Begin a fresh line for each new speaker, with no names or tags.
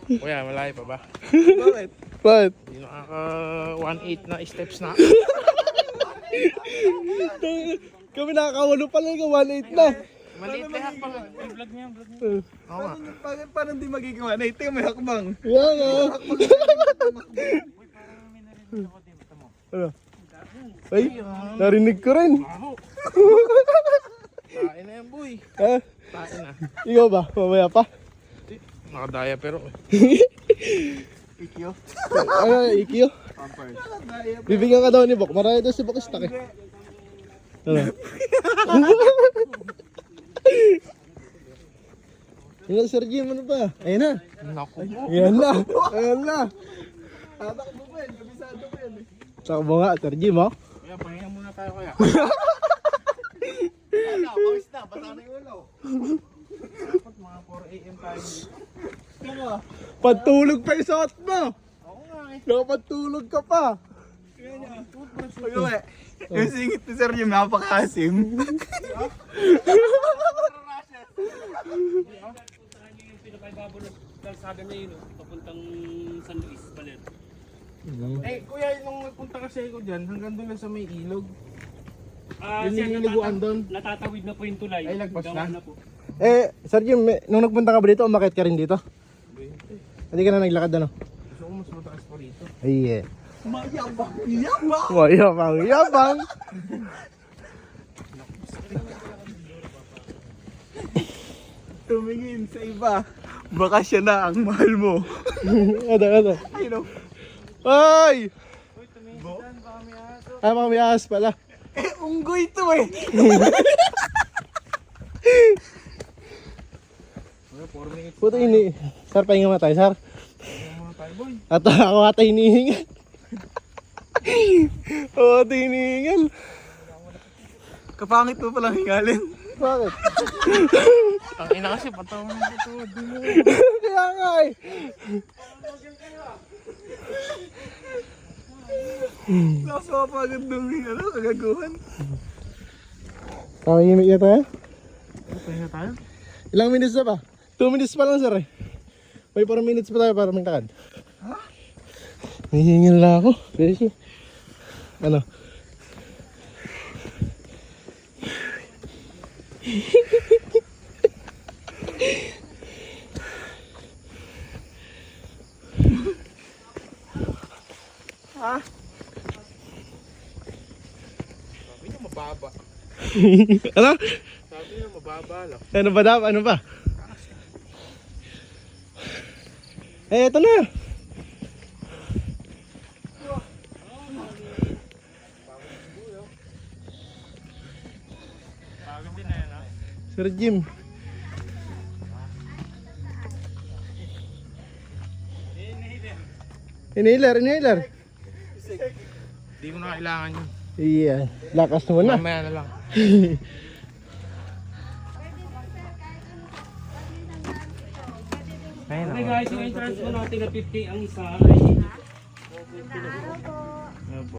Kuya, malayo pa ba?
Bakit? Bakit?
Hindi nakaka 1.8 na steps na.
Kami nakakawalo pala yung 1.8 na.
Maliit lahat pa nga. Vlog niya, vlog niya. Oo nga.
Paano hindi magiging 1.8? Tingnan mo yung hakbang. Ano? Ay, narinig ko rin.
Baho. Tain na yan, boy.
Ha?
Tain na.
Ikaw ba? Mamaya pa?
Nakadaya pero.
Ikyo? Ano, Ikyo? Bibigyan ka daw ni Bok. Marami daw si Bok istak eh. Ano? Ano, Sir Jim, ano ba? Ayan na.
Naku.
Ayan na. Ayan na. Tatakbo ba yan? Kabisado ba yan eh? Takbo nga, Sir Jim, oh.
Kuya, pahinga muna tayo kuya.
Ano, pawis na. Bata na yung ulo.
Dapat mga 4 AM tayo.
Pagtulog pa yung suot mo.
Oo nga eh.
Nakapagtulog ka pa. Pag-uwi. Yung singit ni Sir Jim, napakasim.
Kalsada na yun, papuntang San Luis, Baler.
Eh, kuya, nung nagpunta kasi ako dyan, hanggang doon lang sa may ilog.
Ah,
Yung
sir,
nililiguan doon.
natatawid na po yung tulay.
Ay, lagpas
Gawa
na?
po.
Eh, Sir Jim, nung nagpunta ka ba dito, umakit ka rin dito? Hindi ka na naglakad ano?
Gusto ko mas mataas pa rito.
Ay, yeah.
Mayabang! Mayabang!
Mayabang, yabang.
Tumingin sa iba. Baka siya na ang mahal mo.
Ano?
Ay, no.
Ay! Ah, mga may ahas pala.
Eh, unggoy to eh.
Kuya, 4 minutes.
Puto ini. Sir, pahinga muna tayo, Sir.
Pahinga muna tayo, boy.
At ako ata hinihingal. Oo, ata hinihingal.
Kapangit mo palang hingalin.
Bakit?
Ang ina kasi, patawan mo ito.
Kaya nga eh.
Nakasapagod nung ano, kagaguhan.
Pahingimik na tayo?
Pahinga tayo?
Ilang minutes na ba? 2 minutes pa lang, Sir eh. May 4 minutes pa tayo para magtakad. Ha? Hihingil na ako. Beshi. Ano?
Sabi niya mababa.
Ano?
Sabi niya mababa lang.
Ano ba daw? Ano ba? Eh, ito na.
Pagod din na yan, ha?
Sir Jim. Inhaler.
Hindi mo na kailangan yun.
Iya, lakas mo na.
Mamaya na lang. Ayun
Okay
ako.
guys, yung entrance po natin na 50 ang isa ay